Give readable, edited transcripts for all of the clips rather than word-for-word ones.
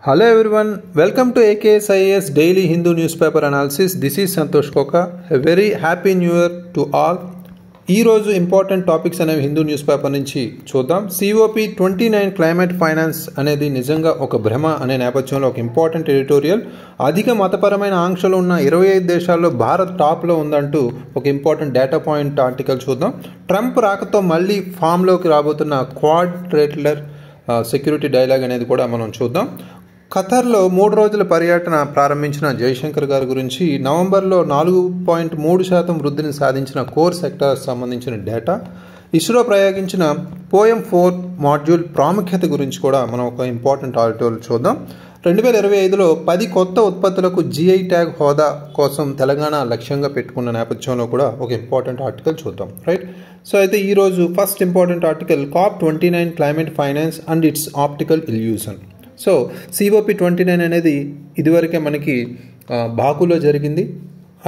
Hello everyone, welcome to AKSIAS Daily Hindu Newspaper Analysis. This is Santosh Koka. A very happy new year to all. ఈ రోజు important topics అనేవి Hindu news paper నుంచి చూద్దాం. COP29 climate finance అనేది నిజంగా ఒక భ్రమ అనే నేపథ్యంలో ఒక ఇంపార్టెంట్ ఎడిటోరియల్. అధిక మతపరమైన ఆంక్షలు ఉన్న 25 దేశాల్లో భారత్ టాప్లో ఉందంటూ ఒక ఇంపార్టెంట్ డేటా పాయింట్ ఆర్టికల్ చూద్దాం. ట్రంప్ రాకతో మళ్ళీ ఫామ్లోకి రాబోతున్న క్వాడ్రిలేటరల్ సెక్యూరిటీ డైలాగ్ అనేది కూడా మనం చూద్దాం. ఖతర్లో 3 రోజుల పర్యటన ప్రారంభించిన జయశంకర్ గారి గురించి, నవంబర్లో 4.3% వృద్ధిని సాధించిన కోర్ సెక్టార్స్ సంబంధించిన డేటా, ఇస్రో ప్రయోగించిన POEM-4 మాడ్యూల్ ప్రాముఖ్యత గురించి కూడా మనం ఒక ఇంపార్టెంట్ ఆర్టికల్ చూద్దాం. 2025లో 10 కొత్త ఉత్పత్తులకు GI ట్యాగ్ హోదా కోసం తెలంగాణ లక్ష్యంగా పెట్టుకున్న నేపథ్యంలో కూడా ఒక ఇంపార్టెంట్ ఆర్టికల్ చూద్దాం. రైట్. సో అయితే ఈరోజు first important article COP29 climate finance and it's optical illusion. So COP29 అనేది ఇదివరకే మనకి బాకులో జరిగింది,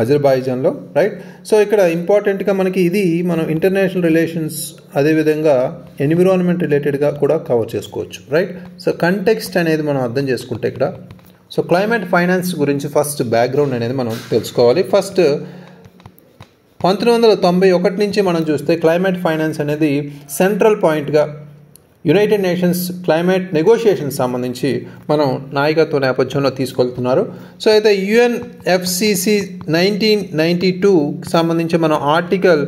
అజర్బైజాన్లో. రైట్. సో ఇక్కడ ఇంపార్టెంట్గా మనకి ఇది మనం ఇంటర్నేషనల్ రిలేషన్స్ అదేవిధంగా ఎన్విరాన్మెంట్ రిలేటెడ్గా కూడా కవర్ చేసుకోవచ్చు. రైట్. సో కంటెక్స్ట్ అనేది మనం అర్థం చేసుకుంటే ఇక్కడ సో క్లైమేట్ ఫైనాన్స్ గురించి ఫస్ట్ బ్యాక్గ్రౌండ్ అనేది మనం తెలుసుకోవాలి. ఫస్ట్ 1991 నుంచి మనం చూస్తే క్లైమేట్ ఫైనాన్స్ అనేది సెంట్రల్ పాయింట్గా యునైటెడ్ నేషన్స్ క్లైమేట్ నెగోషియేషన్స్ సంబంధించి మనం నాయకత్వ నేపథ్యంలో తీసుకెళ్తున్నారు. సో అయితే UNFCCC 1992 సంబంధించి మనం ఆర్టికల్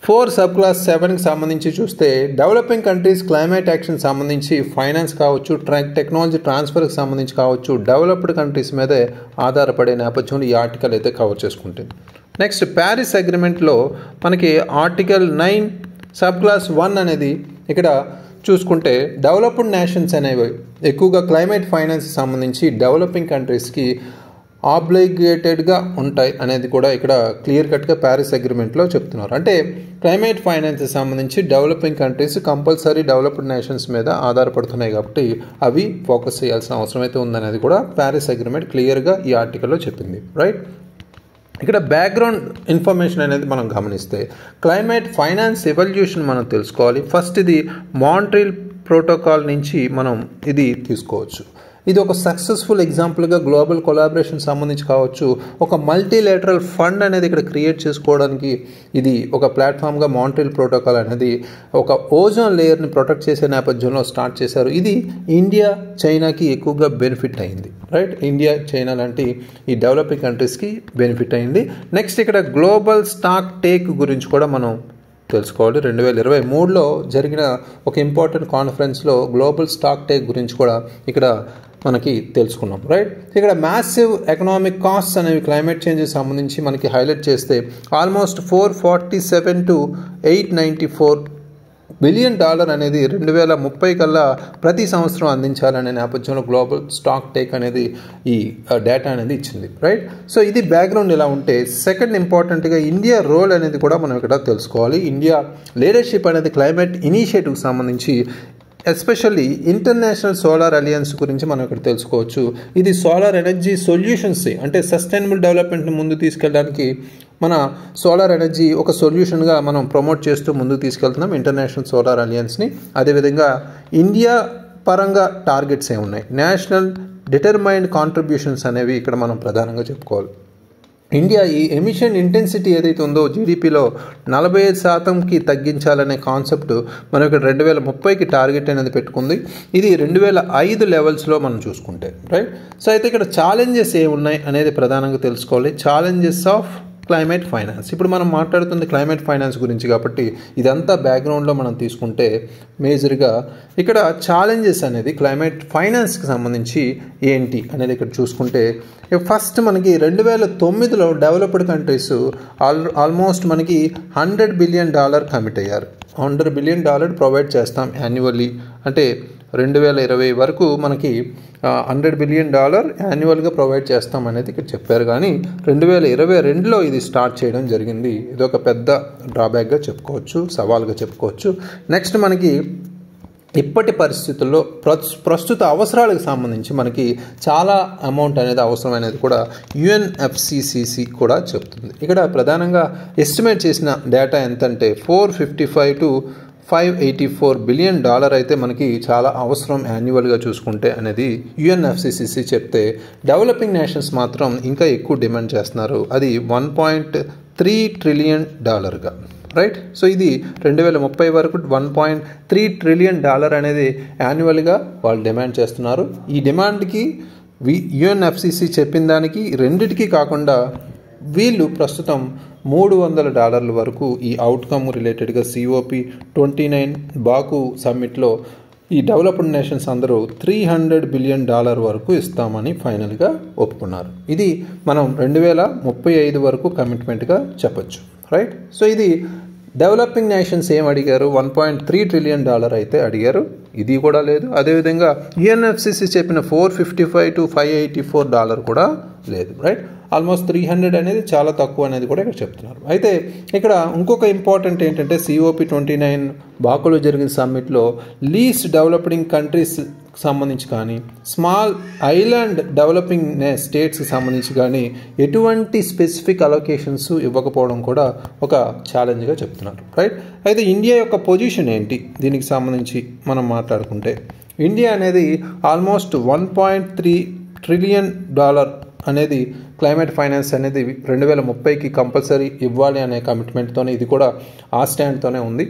4 సబ్ క్లాస్ 7కి సంబంధించి చూస్తే డెవలపింగ్ కంట్రీస్ క్లైమేట్ యాక్షన్ సంబంధించి ఫైనాన్స్ కావచ్చు, టెక్నాలజీ ట్రాన్స్ఫర్కి సంబంధించి కావచ్చు, డెవలప్డ్ కంట్రీస్ మీదే ఆధారపడే నేపథ్యంలో ఈ ఆర్టికల్ అయితే కవర్ చేసుకుంటుంది. నెక్స్ట్ ప్యారిస్ అగ్రిమెంట్లో మనకి ఆర్టికల్ 9 సబ్ క్లాస్ 1 అనేది ఇక్కడ చూసుకుంటే డెవలప్డ్ నేషన్స్ అనేవి ఎక్కువగా క్లైమేట్ ఫైనాన్స్ సంబంధించి డెవలపింగ్ కంట్రీస్కి ఆబ్లిగేటెడ్గా ఉంటాయి అనేది కూడా ఇక్కడ క్లియర్ కట్గా ప్యారిస్ అగ్రిమెంట్లో చెప్తున్నారు. అంటే క్లైమేట్ ఫైనాన్స్ సంబంధించి developing countries compulsory developed nations మీద ఆధారపడుతున్నాయి కాబట్టి అవి ఫోకస్ చేయాల్సిన అవసరం అయితే ఉందనేది కూడా ప్యారిస్ అగ్రిమెంట్ క్లియర్గా ఈ ఆర్టికల్లో చెప్పింది. రైట్. ఇక్కడ బ్యాక్గ్రౌండ్ ఇన్ఫర్మేషన్ అనేది మనం గమనిస్తే క్లైమేట్ ఫైనాన్స్ ఎవల్యూషన్ మనం తెలుసుకోవాలి. ఫస్ట్ ఇది మాంట్రియల్ ప్రోటోకాల్ నుంచి మనం ఇది తీసుకోవచ్చు. ఇది ఒక సక్సెస్ఫుల్ ఎగ్జాంపుల్గా గ్లోబల్ కొలాబరేషన్ సంబంధించి కావచ్చు, ఒక మల్టీలేటరల్ ఫండ్ అనేది ఇక్కడ క్రియేట్ చేసుకోవడానికి ఇది ఒక ప్లాట్ఫామ్గా మాంట్రియల్ ప్రోటోకాల్ అనేది ఒక ఓజోన్ లేయర్ని ప్రొటెక్ట్ చేసే నేపథ్యంలో స్టార్ట్ చేశారు. ఇది ఇండియా చైనాకి ఎక్కువగా బెనిఫిట్ అయింది. రైట్. ఇండియా చైనా లాంటి ఈ డెవలపింగ్ కంట్రీస్కి బెనిఫిట్ అయింది. నెక్స్ట్ ఇక్కడ గ్లోబల్ స్టాక్ టేక్ గురించి కూడా మనం తెలుసుకోవాలి. 2023లో జరిగిన ఒక ఇంపార్టెంట్ కాన్ఫరెన్స్లో గ్లోబల్ స్టాక్ టేక్ గురించి కూడా ఇక్కడ మనకి తెలుసుకున్నాం. రైట్. ఇక్కడ మ్యాసివ్ ఎకనామిక్ కాస్ట్స్ అనేవి క్లైమేట్ చేంజెస్ సంబంధించి మనకి హైలైట్ చేస్తే ఆల్మోస్ట్ $447 to $894 బిలియన్ అనేది 2030 కల్లా ప్రతి సంవత్సరం అందించాలనే నేపథ్యంలో గ్లోబల్ స్టాక్ టేక్ అనేది ఈ డేటా అనేది ఇచ్చింది. రైట్. సో ఇది బ్యాక్గ్రౌండ్ ఇలా ఉంటే సెకండ్ ఇంపార్టెంట్గా ఇండియా రోల్ అనేది కూడా మనం ఇక్కడ తెలుసుకోవాలి. ఇండియా లీడర్షిప్ అనేది క్లైమేట్ ఇనిషియేటివ్కి సంబంధించి ఎస్పెషల్లీ ఇంటర్నేషనల్ సోలార్ అలయన్స్ గురించి మనం ఇక్కడ తెలుసుకోవచ్చు. ఇది సోలార్ ఎనర్జీ సొల్యూషన్స్ అంటే సస్టైనబుల్ డెవలప్మెంట్ని ముందు తీసుకెళ్ళడానికి మన సోలార్ ఎనర్జీ ఒక సొల్యూషన్గా మనం ప్రమోట్ చేస్తూ ముందుకు తీసుకెళ్తున్నాం ఇంటర్నేషనల్ సోలార్ అలయన్స్ని. అదేవిధంగా ఇండియా పరంగా టార్గెట్స్ ఏమున్నాయి, నేషనల్ డిటర్మైన్డ్ కాంట్రిబ్యూషన్స్ అనేవి ఇక్కడ మనం ప్రధానంగా చెప్పుకోవాలి. ఇండియా ఈ ఎమిషన్ ఇంటెన్సిటీ ఏదైతే ఉందో జీడిపిలో 45%కి తగ్గించాలనే కాన్సెప్ట్ మనం ఇక్కడ 2030కి టార్గెట్ అనేది పెట్టుకుంది. ఇది 2005 లెవెల్స్లో మనం చూసుకుంటే. రైట్. సో అయితే ఇక్కడ ఛాలెంజెస్ ఏమున్నాయి అనేది ప్రధానంగా తెలుసుకోవాలి. Challenges of climate finance. ఇప్పుడు మనం మాట్లాడుతుంది క్లైమేట్ ఫైనాన్స్ గురించి కాబట్టి ఇదంతా బ్యాక్గ్రౌండ్లో మనం తీసుకుంటే మేజర్గా ఇక్కడ ఛాలెంజెస్ అనేది క్లైమేట్ ఫైనాన్స్కి సంబంధించి ఏంటి అనేది ఇక్కడ చూసుకుంటే ఫస్ట్ మనకి 2009లో డెవలప్డ్ కంట్రీస్ ఆల్మోస్ట్ మనకి $100 బిలియన్ కమిట్ అయ్యారు. $100 బిలియన్ ప్రొవైడ్ చేస్తాం యాన్యువల్లీ. అంటే 2020 వరకు మనకి $100 బిలియన్ యాన్యువల్గా ప్రొవైడ్ చేస్తాం అనేది ఇక్కడ చెప్పారు. కానీ 2022లో ఇది స్టార్ట్ చేయడం జరిగింది. ఇది ఒక పెద్ద డ్రాబ్యాక్గా చెప్పుకోవచ్చు, సవాల్గా చెప్పుకోవచ్చు. నెక్స్ట్ మనకి ఇప్పటి పరిస్థితుల్లో ప్రస్తుత అవసరాలకు సంబంధించి మనకి చాలా అమౌంట్ అనేది అవసరం అనేది కూడా UNFCCC కూడా చెప్తుంది. ఇక్కడ ప్రధానంగా ఎస్టిమేట్ చేసిన డేటా ఎంతంటే $455 to $584 బిలియన్ అయితే మనకి చాలా అవసరం యాన్యువల్గా చూసుకుంటే అనేది UNFCCC చెప్తే, డెవలపింగ్ నేషన్స్ మాత్రం ఇంకా ఎక్కువ డిమాండ్ చేస్తున్నారు. అది $1.3 ట్రిలియన్ రైట్. సో ఇది 2030 వరకు $1.3 ట్రిలియన్ అనేది యాన్యువల్గా వాళ్ళు డిమాండ్ చేస్తున్నారు. ఈ డిమాండ్కి UNFCCC చెప్పిన దానికి రెండిటికి కాకుండా వీళ్ళు ప్రస్తుతం $300 వరకు ఈ అవుట్కమ్ రిలేటెడ్గా COP29 బాకు సమ్మిట్లో ఈ డెవలప్డ్ నేషన్స్ అందరూ $300 బిలియన్ వరకు ఇస్తామని ఫైనల్గా ఒప్పుకున్నారు. ఇది మనం 2035 వరకు కమిట్మెంట్గా చెప్పొచ్చు, రైట్. సో ఇది డెవలపింగ్ నేషన్స్ ఏం అడిగారు, $1.3 ట్రిలియన్ అయితే అడిగారు. ఇది కూడా లేదు. అదేవిధంగా UNFCCC చెప్పిన $455 to $584 కూడా లేదు, రైట్. ఆల్మోస్ట్ 300 అనేది చాలా తక్కువ అనేది కూడా ఇక్కడ చెప్తున్నారు. అయితే ఇక్కడ ఇంకొక ఇంపార్టెంట్ ఏంటంటే COP29 బాకులో జరిగిన సమ్మిట్లో లీస్ట్ డెవలపింగ్ కంట్రీస్ సంబంధించి కానీ స్మాల్ ఐలాండ్ డెవలపింగ్ స్టేట్స్కి సంబంధించి కానీ ఎటువంటి స్పెసిఫిక్ అలొకేషన్స్ ఇవ్వకపోవడం కూడా ఒక ఛాలెంజ్గా చెప్తున్నారు, రైట్. అయితే ఇండియా యొక్క పొజిషన్ ఏంటి దీనికి సంబంధించి మనం మాట్లాడుకుంటే, ఇండియా అనేది ఆల్మోస్ట్ $1.3 ట్రిలియన్ అనేది క్లైమేట్ ఫైనాన్స్ అనేది 2030కి కంపల్సరీ ఇవ్వాలి అనే కమిట్మెంట్తోనే, ఇది కూడా ఆ స్టాండ్తోనే ఉంది.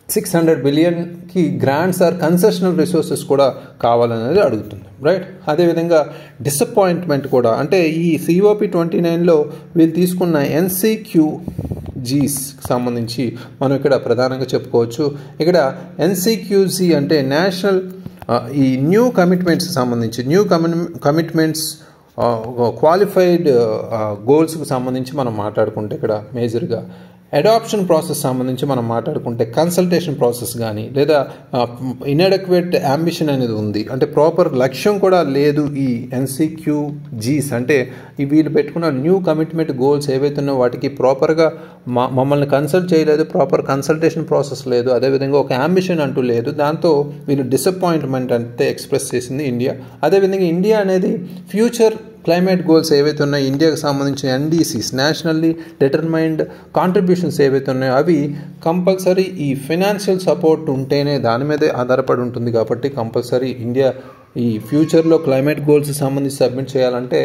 600 బిలియన్కి గ్రాంట్స్ ఆర్ కన్సెషనల్ రిసోర్సెస్ కూడా కావాలనేది అడుగుతుంది, రైట్. అదేవిధంగా డిసప్పాయింట్మెంట్ కూడా, అంటే ఈ COP29లో వీళ్ళు తీసుకున్న NCQGs సంబంధించి మనం ఇక్కడ ప్రధానంగా చెప్పుకోవచ్చు. ఇక్కడ NCQG అంటే నేషనల్ ఈ న్యూ కమిట్మెంట్స్ సంబంధించి కమిట్మెంట్స్ క్వాలిఫైడ్ గోల్స్కి సంబంధించి మనం మాట్లాడుకుంటే, ఇక్కడ మేజర్గా అడాప్షన్ ప్రాసెస్ సంబంధించి మనం మాట్లాడుకుంటే కన్సల్టేషన్ ప్రాసెస్ కానీ లేదా ఇన్అడక్వేట్ అంబిషన్ అనేది ఉంది, అంటే ప్రాపర్ లక్ష్యం కూడా లేదు. ఈ NCQGs అంటే వీళ్ళు పెట్టుకున్న న్యూ కమిట్మెంట్ గోల్స్ ఏవైతే ఉన్నాయో వాటికి ప్రాపర్గా మమ్మల్ని కన్సల్ట్ చేయలేదు, ప్రాపర్ కన్సల్టేషన్ ప్రాసెస్ లేదు, అదేవిధంగా ఒక అంబిషన్ అంటూ లేదు. దాంతో వీళ్ళు డిసప్పాయింట్మెంట్ అంటే ఎక్స్ప్రెస్ చేసింది ఇండియా. అదేవిధంగా ఇండియా అనేది ఫ్యూచర్ క్లైమేట్ గోల్స్ ఏవైతే ఉన్నాయో ఇండియాకి సంబంధించిన NDCs నేషనల్లీ డిటర్మైన్డ్ కాంట్రిబ్యూషన్స్ ఏవైతే ఉన్నాయో అవి కంపల్సరీ ఈ ఫైనాన్షియల్ సపోర్ట్ ఉంటేనే దాని మీదే ఆధారపడి ఉంటుంది. కాబట్టి కంపల్సరీ ఇండియా ఈ ఫ్యూచర్లో క్లైమేట్ గోల్స్ సంబంధించి సబ్మిట్ చేయాలంటే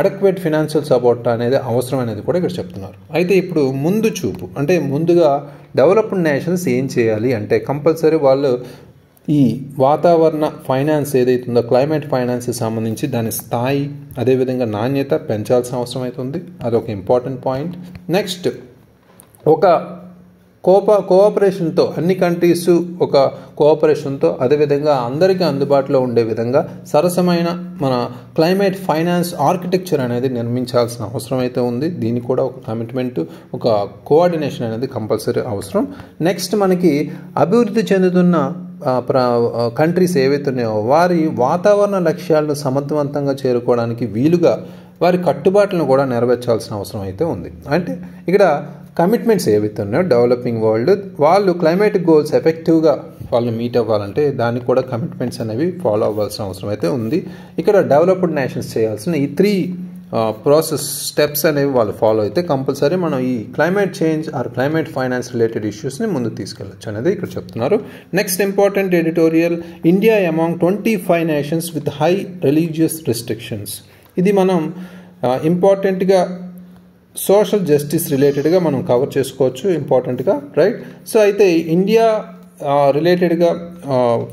అడక్వేట్ ఫైనాన్షియల్ సపోర్ట్ అనేది అవసరం అనేది కూడా ఇక్కడ చెప్తున్నారు. అయితే ఇప్పుడు ముందు చూపు అంటే ముందుగా డెవలప్డ్ నేషన్స్ ఏం చేయాలి అంటే కంపల్సరీ వాళ్ళు ఈ వాతావరణ ఫైనాన్స్ ఏదైతుందో క్లైమేట్ ఫైనాన్స్ సంబంధించి దాని స్థాయి అదేవిధంగా నాణ్యత పెంచాల్సిన అవసరం అవుతుంది. అదొక ఇంపార్టెంట్ పాయింట్. నెక్స్ట్ ఒక కోఆపరేషన్తో అన్ని కంట్రీస్ ఒక కోఆపరేషన్తో అదేవిధంగా అందరికీ అందుబాటులో ఉండే విధంగా సరసమైన మన క్లైమేట్ ఫైనాన్స్ ఆర్కిటెక్చర్ అనేది నిర్మించాల్సిన అవసరం అయితే ఉంది. దీనికి కూడా ఒక కమిట్మెంట్ ఒక కోఆర్డినేషన్ అనేది కంపల్సరీ అవసరం. నెక్స్ట్ మనకి అభివృద్ధి చెందుతున్న కంట్రీస్ ఏవైతే ఉన్నాయో వారి వాతావరణ లక్ష్యాలను సమర్థవంతంగా చేరుకోవడానికి వీలుగా వారి కట్టుబాట్లను కూడా నెరవేర్చాల్సిన అవసరం అయితే ఉంది. అంటే ఇక్కడ కమిట్మెంట్స్ ఏవైతే ఉన్నాయో డెవలపింగ్ వరల్డ్ వాళ్ళు క్లైమేటిక్ గోల్స్ ఎఫెక్టివ్గా వాళ్ళు మీట్ అవ్వాలంటే దానికి కూడా కమిట్మెంట్స్ అనేవి ఫాలో అవ్వాల్సిన అవసరం అయితే ఉంది. ఇక్కడ డెవలప్డ్ నేషన్స్ చేయాల్సిన ఈ 3 ప్రాసెస్ స్టెప్స్ అనేవి వాళ్ళు ఫాలో అయితే కంపల్సరీ మనం ఈ climate change or climate finance related ఇష్యూస్ని ముందు తీసుకెళ్ళచ్చు అనేది ఇక్కడ చెప్తున్నారు. Next important editorial, India among 25 nations with high religious restrictions. ఇది మనం ఇంపార్టెంట్గా సోషల్ జస్టిస్ రిలేటెడ్గా మనం కవర్ చేసుకోవచ్చు ఇంపార్టెంట్గా, రైట్. సో అయితే ఇండియా రిలేటెడ్గా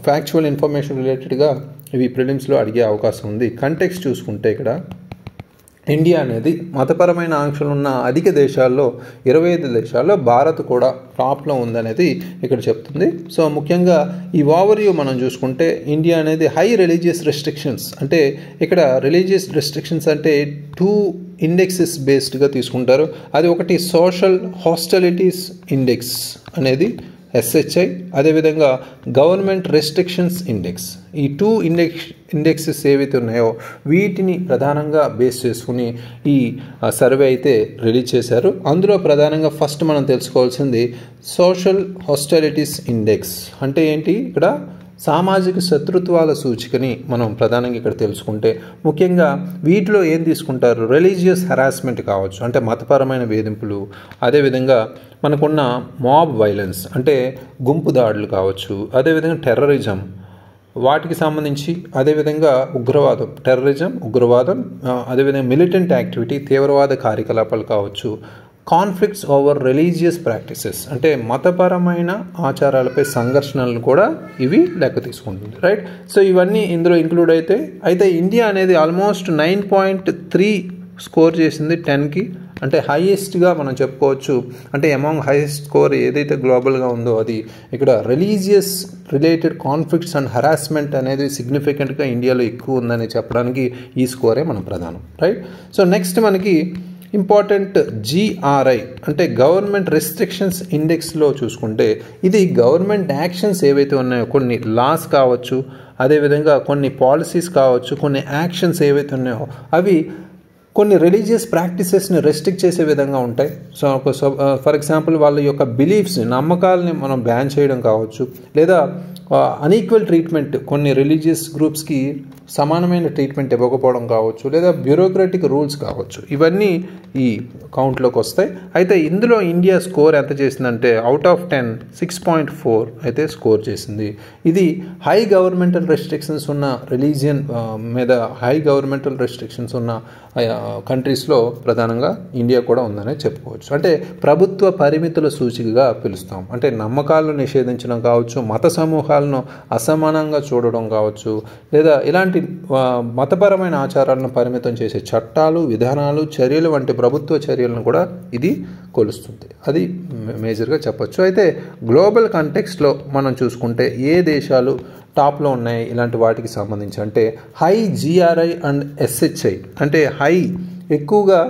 ఫ్యాక్చువల్ ఇన్ఫర్మేషన్ రిలేటెడ్గా ఇవి ప్రిలిమ్స్లో అడిగే అవకాశం ఉంది. కంటెక్స్ట్ చూసుకుంటే ఇక్కడ ఇండియా అనేది మతపరమైన ఆంక్షలు ఉన్న అధిక దేశాల్లో 25 దేశాల్లో భారత్ కూడా టాప్లో ఉందనేది ఇక్కడ చెప్తుంది. సో ముఖ్యంగా ఈ ఓవర్వ్యూ మనం చూసుకుంటే ఇండియా అనేది హై రిలీజియస్ రెస్ట్రిక్షన్స్, అంటే ఇక్కడ రిలీజియస్ రెస్ట్రిక్షన్స్ అంటే 2 ఇండెక్సెస్ బేస్డ్గా తీసుకుంటారు. అది ఒకటి సోషల్ హాస్టిలిటీస్ ఇండెక్స్ అనేది SHI, అదేవిధంగా గవర్నమెంట్ రెస్ట్రిక్షన్స్ ఇండెక్స్. ఈ 2 ఇండెక్సెస్ ఏవైతే ఉన్నాయో వీటిని ప్రధానంగా బేస్ చేసుకుని ఈ సర్వే అయితే రిలీజ్ చేశారు. అందులో ప్రధానంగా ఫస్ట్ మనం తెలుసుకోవాల్సింది సోషల్ హాస్టిలిటీస్ ఇండెక్స్ అంటే ఏంటి. ఇక్కడ సామాజిక శత్రుత్వాల సూచికని మనం ప్రధానంగా ఇక్కడ తెలుసుకుంటే ముఖ్యంగా వీటిలో ఏం తీసుకుంటారు, రిలీజియస్ హెరాస్మెంట్ కావచ్చు, అంటే మతపరమైన వేధింపులు, అదేవిధంగా మనకున్న మాబ్ వైలెన్స్ అంటే గుంపు దాడులు కావచ్చు, అదేవిధంగా టెర్రరిజం వాటికి సంబంధించి, అదేవిధంగా ఉగ్రవాదం, టెర్రరిజం, ఉగ్రవాదం, అదేవిధంగా మిలిటెంట్ యాక్టివిటీ, తీవ్రవాద కార్యకలాపాలు కావచ్చు, కాన్ఫ్లిక్ట్స్ ఓవర్ రిలీజియస్ ప్రాక్టీసెస్ అంటే మతపరమైన ఆచారాలపై సంఘర్షణలను కూడా ఇవి లెక్క తీసుకుంటుంది, రైట్. సో ఇవన్నీ ఇందులో ఇంక్లూడ్ అయితే ఇండియా అనేది ఆల్మోస్ట్ 9.3 స్కోర్ చేసింది 10కి, అంటే హైయెస్ట్గా మనం చెప్పుకోవచ్చు. అంటే అమాంగ్ హైయెస్ట్ స్కోర్ ఏదైతే గ్లోబల్గా ఉందో అది ఇక్కడ religious related conflicts and harassment అనేది సిగ్నిఫికెంట్గా ఇండియాలో ఎక్కువ ఉందని చెప్పడానికి ఈ స్కోరే మనం ప్రధానం, రైట్. సో నెక్స్ట్ మనకి ఇంపార్టెంట్ GRI అంటే గవర్నమెంట్ రెస్ట్రిక్షన్స్ ఇండెక్స్లో చూసుకుంటే ఇది గవర్నమెంట్ యాక్షన్స్ ఏవైతే ఉన్నాయో, కొన్ని లాస్ కావచ్చు, అదేవిధంగా కొన్ని పాలసీస్ కావచ్చు, కొన్ని యాక్షన్స్ ఏవైతే ఉన్నాయో అవి కొన్ని రిలీజియస్ ప్రాక్టీసెస్ని రెస్ట్రిక్ట్ చేసే విధంగా ఉంటాయి. సో ఫర్ ఎగ్జాంపుల్ వాళ్ళ యొక్క బిలీఫ్స్ని, నమ్మకాలని మనం బ్యాన్ చేయడం కావచ్చు, లేదా అన్ఈక్వల్ ట్రీట్మెంట్, కొన్ని రిలీజియస్ గ్రూప్స్కి సమానమైన ట్రీట్మెంట్ ఇవ్వకపోవడం కావచ్చు, లేదా బ్యూరోక్రాటిక్ రూల్స్ కావచ్చు, ఇవన్నీ ఈ కౌంట్లోకి వస్తాయి. అయితే ఇందులో ఇండియా స్కోర్ ఎంత చేసిందంటే అవుట్ ఆఫ్ 10 6.4 అయితే స్కోర్ చేసింది. ఇది హై గవర్నమెంటల్ రెస్ట్రిక్షన్స్ ఉన్న రిలీజియన్ మీద హై గవర్నమెంటల్ రెస్ట్రిక్షన్స్ ఉన్న కంట్రీస్లో ప్రధానంగా ఇండియా కూడా ఉందనే చెప్పుకోవచ్చు. అంటే ప్రభుత్వ పరిమితుల సూచికగా పిలుస్తాం. అంటే నమ్మకాలను నిషేధించడం కావచ్చు, మత సమూహాలను అసమానంగా చూడడం కావచ్చు, లేదా ఇలాంటి మతపరమైన ఆచారాలను పరిమితం చేసే చట్టాలు, విధానాలు, చర్యలు వంటి ప్రభుత్వ చర్యలను కూడా ఇది కొలుస్తుంది. అది మేజర్గా చెప్పచ్చు. అయితే గ్లోబల్ కంటెక్స్ట్లో మనం చూసుకుంటే ఏ దేశాలు టాప్లో ఉన్నాయి ఇలాంటి వాటికి సంబంధించి అంటే హై GRI అండ్ SHI అంటే హై ఎక్కువగా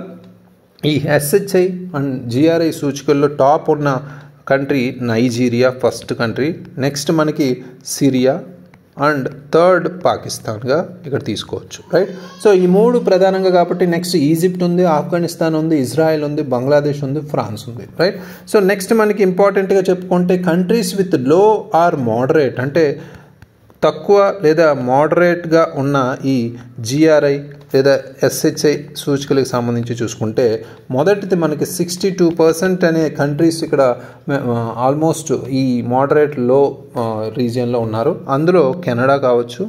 ఈ SHI అండ్ GRI సూచికల్లో టాప్ ఉన్న country Nigeria first country, next మనకి సిరియా అండ్ థర్డ్ పాకిస్తాన్గా ఇక్కడ తీసుకోవచ్చు, రైట్. సో ఈ మూడు ప్రధానంగా కాబట్టి నెక్స్ట్ ఈజిప్ట్ ఉంది, ఆఫ్ఘనిస్తాన్ ఉంది, ఇజ్రాయెల్ ఉంది, బంగ్లాదేశ్ ఉంది, ఫ్రాన్స్ ఉంది, రైట్. సో నెక్స్ట్ మనకి ఇంపార్టెంట్గా చెప్పుకుంటే countries with low or moderate అంటే తక్కువ లేదా మోడరేట్గా ఉన్న ఈ GRI లేదా SHI సూచికలకు సంబంధించి చూసుకుంటే మొదటిది మనకి 62% అనే కంట్రీస్ ఇక్కడ ఆల్మోస్ట్ ఈ మోడరేట్ లో రీజియన్లో ఉన్నారు. అందులో కెనడా కావచ్చు,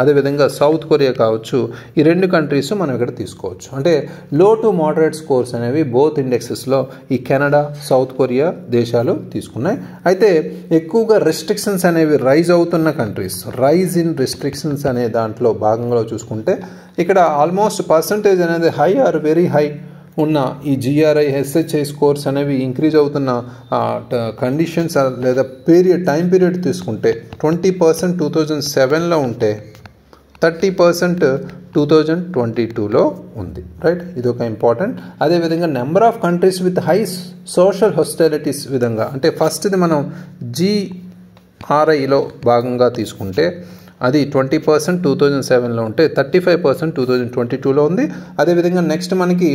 అదేవిధంగా సౌత్ కొరియా కావచ్చు, ఈ రెండు కంట్రీస్ మనం ఇక్కడ తీసుకోవచ్చు. అంటే లో టు మోడరేట్ స్కోర్స్ అనేవి బోత్ ఇండెక్సెస్లో ఈ కెనడా, సౌత్ కొరియా దేశాలు తీసుకున్నాయి. అయితే ఎక్కువగా రెస్ట్రిక్షన్స్ అనేవి రైజ్ అవుతున్న కంట్రీస్, రైజ్ ఇన్ రెస్ట్రిక్షన్స్ అనే దాంట్లో భాగంగా చూసుకుంటే ఇక్కడ ఆల్మోస్ట్ పర్సంటేజ్ అనేది హై ఆర్ వెరీ హై ఉన్న ఈ GRI SHI స్కోర్స్ అనేవి ఇంక్రీజ్ అవుతున్న కండిషన్స్ లేదా టైం పీరియడ్ తీసుకుంటే 20% 2007లో ఉంటే 30% 2022లో ఉంది, రైట్. ఇది ఒక ఇంపార్టెంట్. అదేవిధంగా number of countries with high social hostilities విధంగా అంటే ఫస్ట్ది మనం GRIలో భాగంగా తీసుకుంటే అది 20% 2007లో ఉంటే 35% 2022లో ఉంది. అదేవిధంగా నెక్స్ట్ మనకి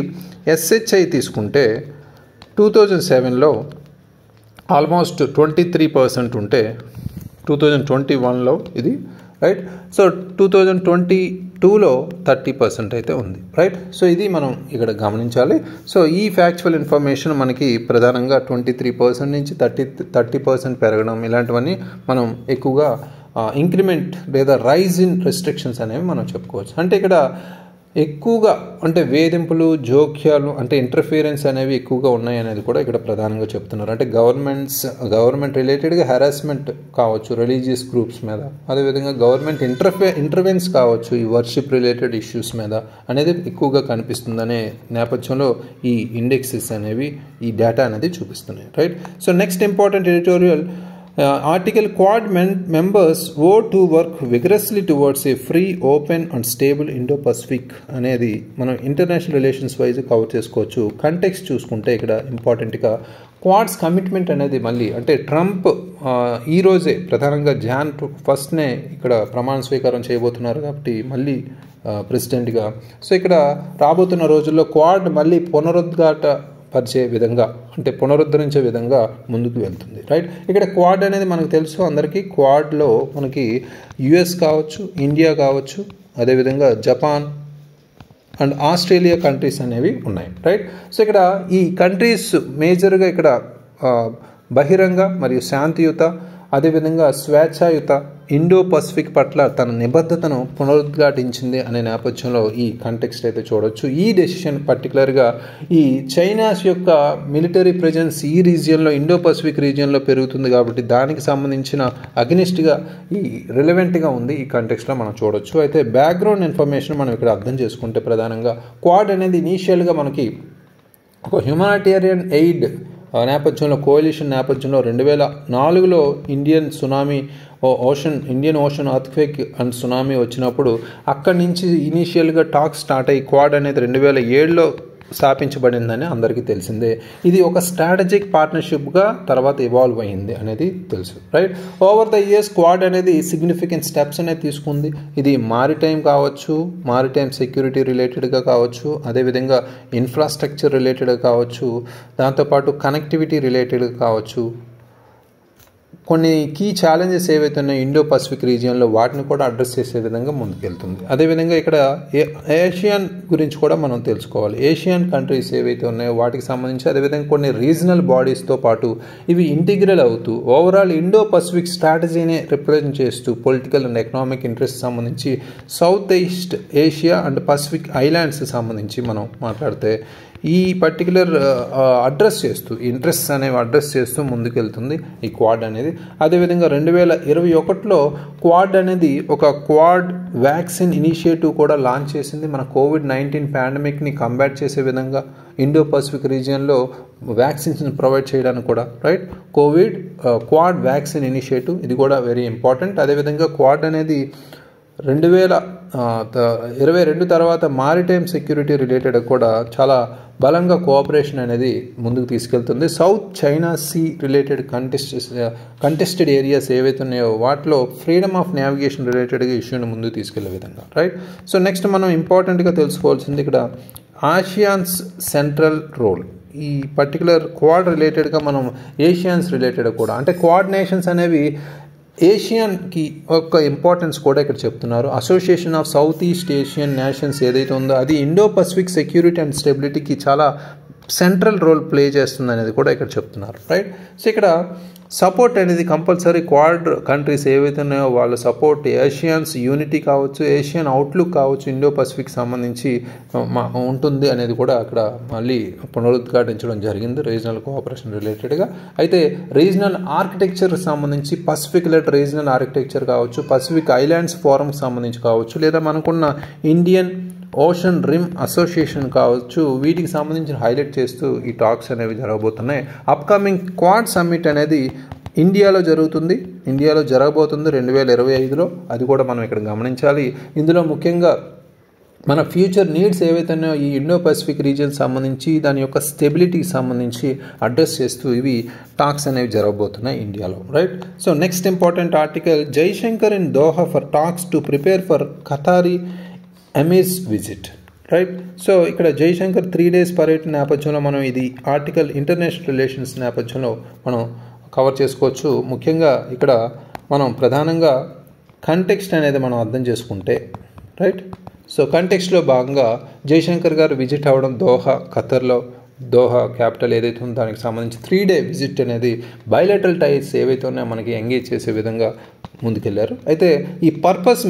SHI తీసుకుంటే 2007లో ఆల్మోస్ట్ 23% ఉంటే 2021లో ఇది, రైట్. సో 2022లో 30% అయితే ఉంది, రైట్. సో ఇది మనం ఇక్కడ గమనించాలి. సో ఈ ఫ్యాక్చువల్ ఇన్ఫర్మేషన్ మనకి ప్రధానంగా 23% నుంచి 30% పెరగడం ఇలాంటివన్నీ మనం ఎక్కువగా ఇంక్రిమెంట్ లేదా రైజ్ ఇన్ రెస్ట్రిక్షన్స్ అనేవి మనం చెప్పుకోవచ్చు. అంటే ఇక్కడ ఎక్కువగా అంటే వేధింపులు, జోక్యాలు అంటే ఇంటర్ఫియరెన్స్ అనేవి ఎక్కువగా ఉన్నాయి అనేది కూడా ఇక్కడ ప్రధానంగా చెప్తున్నారు. అంటే గవర్నమెంట్ రిలేటెడ్గా హెరాస్మెంట్ కావచ్చు రిలీజియస్ గ్రూప్స్ మీద, అదేవిధంగా గవర్నమెంట్ ఇంటర్వెన్స్ కావచ్చు ఈ వర్షిప్ రిలేటెడ్ ఇష్యూస్ మీద అనేది ఎక్కువగా కనిపిస్తుందనే నేపథ్యంలో ఈ ఇండెక్సెస్ అనేవి ఈ డేటా అనేది చూపిస్తున్నాయి, right. So next important editorial article quad members vote to work vigorously towards a free, open and stable Indo-Pacific అనేది మనం ఇంటర్నేషనల్ రిలేషన్స్ వైజ్ కవర్ చేసుకోవచ్చు. కంటెక్స్ట్ చూసుకుంటే ఇక్కడ ఇంపార్టెంట్గా క్వాడ్స్ కమిట్మెంట్ అనేది మళ్ళీ అంటే ట్రంప్ ఈరోజే ప్రధానంగా Jan 1st ఇక్కడ ప్రమాణ స్వీకారం చేయబోతున్నారు కాబట్టి మళ్ళీ ప్రెసిడెంట్గా. సో ఇక్కడ రాబోతున్న రోజుల్లో క్వాడ్ మళ్ళీ పరిచే విధంగా అంటే పునరుద్ధరించే విధంగా ముందుకు వెళ్తుంది. రైట్, ఇక్కడ క్వాడ్ అనేది మనకు తెలుసు అందరికీ. క్వాడ్లో మనకి యుఎస్ కావచ్చు, ఇండియా కావచ్చు, అదేవిధంగా జపాన్ అండ్ ఆస్ట్రేలియా కంట్రీస్ అనేవి ఉన్నాయి. రైట్, సో ఇక్కడ ఈ కంట్రీస్ మేజర్గా ఇక్కడ బహిరంగ మరియు శాంతియుత, అదేవిధంగా స్వేచ్ఛాయుత ఇండో పసిఫిక్ పట్ల తన నిబద్ధతను పునరుద్ఘాటించింది అనే నేపథ్యంలో ఈ కంటెక్స్ట్ అయితే చూడవచ్చు. ఈ డెసిషన్ పర్టికులర్గా ఈ చైనాస్ యొక్క మిలిటరీ ప్రెజెన్స్ ఈ రీజియన్లో, ఇండో పసిఫిక్ రీజియన్లో పెరుగుతుంది కాబట్టి దానికి సంబంధించిన అగెనిస్ట్గా ఈ రిలవెంట్గా ఉంది ఈ కంటెక్స్ట్లో మనం చూడవచ్చు. అయితే బ్యాక్గ్రౌండ్ ఇన్ఫర్మేషన్ మనం ఇక్కడ అర్థం చేసుకుంటే ప్రధానంగా క్వాడ్ అనేది ఇనీషియల్గా మనకి ఒక హ్యుమానిటేరియన్ ఎయిడ్ నేపథ్యంలో, కోalition నేపథ్యంలో 2004లో Indian ocean earthquake and tsunami వచ్చినప్పుడు అక్కడి నుంచి ఇనీషియల్గా టాక్స్ స్టార్ట్ అయ్యి క్వాడ్ అనేది 2007లో స్థాపించబడిందని అందరికీ తెలిసిందే. ఇది ఒక స్ట్రాటజిక్ పార్ట్నర్షిప్గా తర్వాత ఇవాల్వ్ అయ్యింది అనేది తెలుసు. Right, over the years quad అనేది సిగ్నిఫికెంట్ స్టెప్స్ అనేది తీసుకుంది. ఇది మారిటైమ్ కావచ్చు, మారిటైమ్ సెక్యూరిటీ రిలేటెడ్గా కావచ్చు, అదేవిధంగా ఇన్ఫ్రాస్ట్రక్చర్ రిలేటెడ్గా కావచ్చు, దాంతోపాటు కనెక్టివిటీ రిలేటెడ్గా కావచ్చు, కొన్ని కీ ఛాలెంజెస్ ఏవైతే ఉన్నాయో ఇండో పసిఫిక్ రీజియన్లో వాటిని కూడా అడ్రస్ చేసే విధంగా ముందుకెళ్తుంది. అదేవిధంగా ఇక్కడ ఏషియన్ గురించి కూడా మనం తెలుసుకోవాలి. ఏషియన్ కంట్రీస్ ఏవైతే ఉన్నాయో వాటికి సంబంధించి, అదేవిధంగా కొన్ని రీజనల్ బాడీస్తో పాటు ఇవి ఇంటిగ్రల్ అవుతూ ఓవరాల్ ఇండో పసిఫిక్ స్ట్రాటజీని రిప్రజెంట్ చేస్తూ పొలిటికల్ అండ్ ఎకనామిక్ ఇంట్రెస్ట్ సంబంధించి south east Asia and Pacific ఐలాండ్స్కి సంబంధించి మనం మాట్లాడితే ఈ పర్టికులర్ అడ్రస్ చేస్తూ ఇంట్రెస్ట్ అనేవి అడ్రస్ చేస్తూ ముందుకెళ్తుంది ఈ క్వాడ్ అనేది. అదేవిధంగా 2021లో క్వాడ్ అనేది ఒక క్వాడ్ వ్యాక్సిన్ ఇనిషియేటివ్ కూడా లాంచ్ చేసింది. మన COVID-19 పాండమిక్ని కంబాట్ చేసే విధంగా ఇండో పసిఫిక్ రీజియన్లో వ్యాక్సిన్స్ని ప్రొవైడ్ చేయడానికి కూడా. రైట్, క్వాడ్ వ్యాక్సిన్ ఇనిషియేటివ్ ఇది కూడా వెరీ ఇంపార్టెంట్. అదేవిధంగా క్వాడ్ అనేది 2022 తర్వాత మారిటైమ్ సెక్యూరిటీ రిలేటెడ్ కూడా చాలా బలంగా కోఆపరేషన్ అనేది ముందుకు తీసుకెళ్తుంది. South China Sea related contested areas ఏవైతే ఉన్నాయో వాటిలో ఫ్రీడమ్ ఆఫ్ నావిగేషన్ రిలేటెడ్గా ఇష్యూని ముందుకు తీసుకెళ్లే విధంగా. రైట్, సో నెక్స్ట్ మనం ఇంపార్టెంట్గా తెలుసుకోవాల్సింది ఇక్కడ ఆసియాన్స్ సెంట్రల్ రోల్. ఈ పర్టికులర్ క్వాడ్ రిలేటెడ్గా మనం ఏషియన్స్ రిలేటెడ్ కూడా, అంటే క్వాడ్ నేషన్స్ అనేవి ఏషియన్కి ఒక ఇంపార్టెన్స్ కూడా ఇక్కడ చెప్తున్నారు. Association of south east Asian nations ఏదైతే ఉందో అది ఇండో పసిఫిక్ సెక్యూరిటీ అండ్ స్టెబిలిటీకి చాలా సెంట్రల్ రోల్ ప్లే చేస్తుంది అనేది కూడా ఇక్కడ చెప్తున్నారు. రైట్, సో ఇక్కడ సపోర్ట్ అనేది కంపల్సరీ క్వాడ్ కంట్రీస్ ఏవైతే ఉన్నాయో వాళ్ళ సపోర్ట్ ఏషియన్స్ యూనిటీ కావచ్చు, ఏషియన్ అవుట్లుక్ కావచ్చు, ఇండో పసిఫిక్ సంబంధించి ఉంటుంది అనేది కూడా అక్కడ మళ్ళీ పునరుద్ఘాటించడం జరిగింది రీజనల్ కోఆపరేషన్ రిలేటెడ్గా. అయితే రీజనల్ ఆర్కిటెక్చర్ సంబంధించి పసిఫిక్ లెడ్ రీజనల్ ఆర్కిటెక్చర్ కావచ్చు, పసిఫిక్ ఐలాండ్స్ ఫోరంకి సంబంధించి కావచ్చు, లేదా మనకున్న ఇండియన్ ఓషన్ రిమ్ అసోసియేషన్ కావచ్చు, వీటికి సంబంధించిన హైలైట్ చేస్తూ ఈ టాక్స్ అనేవి జరగబోతున్నాయి. అప్కమింగ్ క్వాడ్ సమ్మిట్ అనేది ఇండియాలో జరగబోతుంది 2025లో. అది కూడా మనం ఇక్కడ గమనించాలి. ఇందులో ముఖ్యంగా మన ఫ్యూచర్ నీడ్స్ ఏవైతే ఉన్నాయో ఈ ఇండో పసిఫిక్ రీజియన్ సంబంధించి దాని యొక్క స్టెబిలిటీకి సంబంధించి అడ్రస్ చేస్తూ ఇవి టాక్స్ అనేవి జరగబోతున్నాయి ఇండియాలో. Right, so next important article, Jaishankar in Doha for talks to prepare for Qatari emir's visit. Right, so ఇక్కడ జైశంకర్ 3 days పర్యటన నేపథ్యంలో మనం ఇది ఆర్టికల్ ఇంటర్నేషనల్ రిలేషన్స్ నేపథ్యంలో మనం కవర్ చేసుకోవచ్చు. ముఖ్యంగా ఇక్కడ మనం ప్రధానంగా కంటెక్స్ట్ అనేది మనం అర్థం చేసుకుంటే, రైట్, సో కంటెక్స్ట్లో భాగంగా జైశంకర్ గారు విజిట్ అవ్వడం ఖతర్లో, దోహా క్యాపిటల్ ఏదైతే ఉందో దానికి సంబంధించి 3 day విజిట్ అనేది బైలేటరల్ టైస్ ఏవైతే ఉన్నాయో మనకి ఎంగేజ్ చేసే విధంగా ముందుకెళ్లారు. అయితే ఈ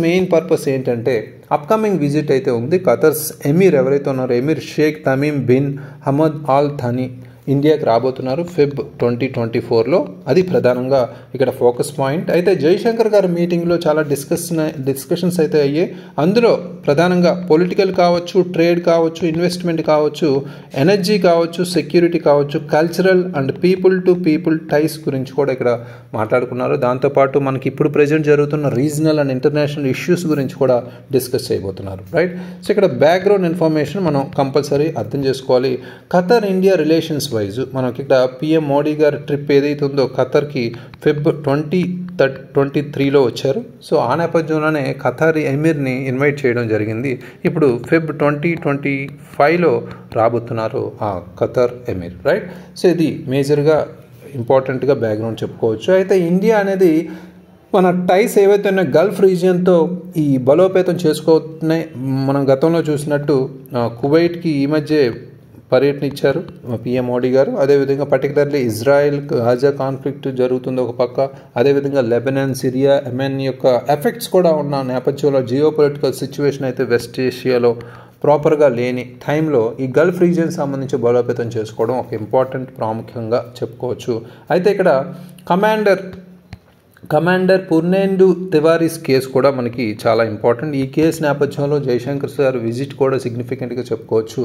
మెయిన్ పర్పస్ ఏంటంటే అప్కమింగ్ విజిట్ అయితే ఉంది. ఖతర్స్ ఎమీర్ ఎవరైతే ఉన్నారో emir Sheikh Tamim bin Hamad Al Thani ఇండియాకి రాబోతున్నారు Feb 2024లో. అది ప్రధానంగా ఇక్కడ ఫోకస్ పాయింట్. అయితే జైశంకర్ గారి మీటింగ్లో చాలా డిస్కషన్స్ అయితే అయ్యాయి. అందులో ప్రధానంగా పొలిటికల్ కావచ్చు, ట్రేడ్ కావచ్చు, ఇన్వెస్ట్మెంట్ కావచ్చు, ఎనర్జీ కావచ్చు, సెక్యూరిటీ కావచ్చు, cultural and people to people ties గురించి కూడా ఇక్కడ మాట్లాడుకున్నారు. దాంతోపాటు మనకి ఇప్పుడు ప్రజెంట్ జరుగుతున్న రీజనల్ అండ్ ఇంటర్నేషనల్ ఇష్యూస్ గురించి కూడా డిస్కస్ చేయబోతున్నారు. రైట్, సో ఇక్కడ బ్యాక్గ్రౌండ్ ఇన్ఫర్మేషన్ మనం కంపల్సరీ అర్థం చేసుకోవాలి. ఖతర్ ఇండియా రిలేషన్స్ వైజ్ మనకి ఇక్కడ పిఎం మోడీ గారి ట్రిప్ ఏదైతే ఉందో ఖతర్కి ఫెబ్ 2023లో వచ్చారు. సో ఆ నేపథ్యంలోనే ఖతార్ ఎమీర్ని ఇన్వైట్ చేయడం జరిగింది. ఇప్పుడు ఫెబ్ 2025లో రాబోతున్నారు ఆ ఖతార్ ఎమీర్, రైట్. సో ఇది మేజర్గా ఇంపార్టెంట్గా బ్యాక్గ్రౌండ్ చెప్పుకోవచ్చు. అయితే ఇండియా అనేది మన టైస్ ఏవైతే ఉన్నాయో గల్ఫ్ రీజియన్తో ఈ బలోపేతం చేసుకోతున్నాయి. మనం గతంలో చూసినట్టు కువైట్కి ఈ మధ్య పర్యటన ఇచ్చారు పిఎం మోడీ గారు. అదేవిధంగా పర్టికులర్లీ ఇజ్రాయెల్ గాజా కాన్ఫ్లిక్ట్ జరుగుతుంది ఒక పక్క, అదేవిధంగా లెబనాన్, సిరియా, యెమెన్ యొక్క ఎఫెక్ట్స్ కూడా ఉన్న నేపథ్యంలో జియో పొలిటికల్ సిచ్యువేషన్ అయితే వెస్ట్ ఏషియాలో ప్రాపర్గా లేని టైంలో ఈ గల్ఫ్ రీజియన్ సంబంధించి బలోపేతం చేసుకోవడం ఒక ఇంపార్టెంట్ ప్రాముఖ్యంగా చెప్పుకోవచ్చు. అయితే ఇక్కడ కమాండర్ పూర్ణేందు తివారీస్ కేసు కూడా మనకి చాలా ఇంపార్టెంట్. ఈ కేసు నేపథ్యంలో జయశంకర్ సార్ విజిట్ కూడా సిగ్నిఫికెంట్గా చెప్పుకోవచ్చు.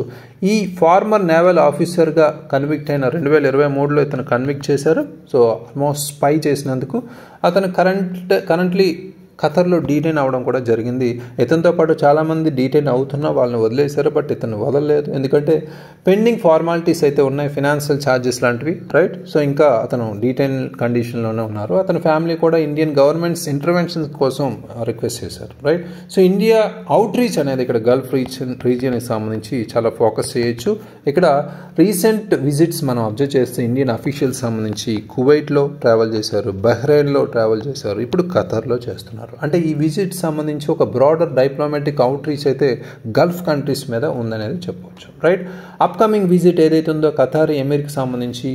ఈ ఫార్మర్ నేవల్ ఆఫీసర్గా కన్విక్ట్ అయిన 2023లో ఇతను కన్విక్ట్ చేశారు. సో ఆల్మోస్ట్ స్పై చేసినందుకు అతను కరెంట్లీ ఖతర్లో డీటైన్ అవ్వడం కూడా జరిగింది. ఇతనితో పాటు చాలామంది డీటైన్ అవుతున్నా వాళ్ళని వదిలేశారు, బట్ ఇతను వదలలేదు. ఎందుకంటే పెండింగ్ ఫార్మాలిటీస్ అయితే ఉన్నాయి, ఫినాన్షియల్ ఛార్జెస్ లాంటివి, రైట్. సో ఇంకా అతను డీటైన్ కండిషన్లోనే ఉన్నారు. అతని ఫ్యామిలీ కూడా ఇండియన్ గవర్నమెంట్స్ ఇంటర్వెన్షన్ కోసం రిక్వెస్ట్ చేశారు, right. So India out reach అనేది ఇక్కడ గల్ఫ్ రీజియన్కి సంబంధించి చాలా ఫోకస్ చేయొచ్చు. ఇక్కడ రీసెంట్ విజిట్స్ మనం అబ్జర్వ్ చేస్తే ఇండియన్ అఫీషియల్స్ సంబంధించి కువైట్లో ట్రావెల్ చేశారు, బహ్రెయిన్లో ట్రావెల్ చేశారు, ఇప్పుడు ఖతర్లో చేస్తున్నారు. అంటే ఈ విజిట్ సంబంధించి ఒక బ్రాడర్ డిప్లొమాటిక్ అవుట్ రీచ్ అయితే గల్ఫ్ కంట్రీస్ మీద ఉందనేది చెప్పవచ్చు, రైట్. అప్కమింగ్ విజిట్ ఏదైతే ఉందో ఖతార్ ఎమీర్కి సంబంధించి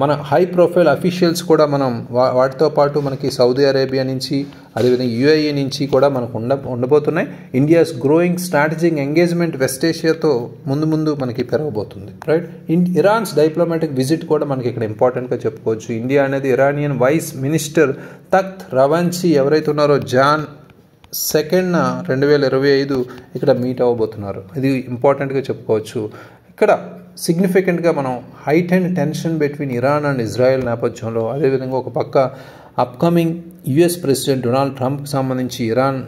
మన హై ప్రొఫైల్ అఫీషియల్స్ కూడా మనం వాటితో పాటు మనకి సౌదీ అరేబియా నుంచి అదేవిధంగా యూఏఈ నుంచి కూడా మనకు ఉండబోతున్నాయి. India's growing strategic engagement west ఏషియాతో ముందు మనకి పెరగబోతుంది, రైట్. ఇరాన్స్ డిప్లొమాటిక్ విజిట్ కూడా మనకి ఇక్కడ ఇంపార్టెంట్గా చెప్పుకోవచ్చు. ఇండియా అనేది Iranian vice minister Takht Ravanchi ఎవరైతే ఉన్నారో జాన్ 2nd 2025 ఇక్కడ మీట్ అవ్వబోతున్నారు. ఇది ఇంపార్టెంట్గా చెప్పుకోవచ్చు. ఇక్కడ సిగ్నిఫికెంట్గా మనం height and tension between Iran and Israel నేపథ్యంలో, అదేవిధంగా ఒక పక్క అప్కమింగ్ యుఎస్ ప్రెసిడెంట్ డొనాల్డ్ ట్రంప్కి సంబంధించి ఇరాన్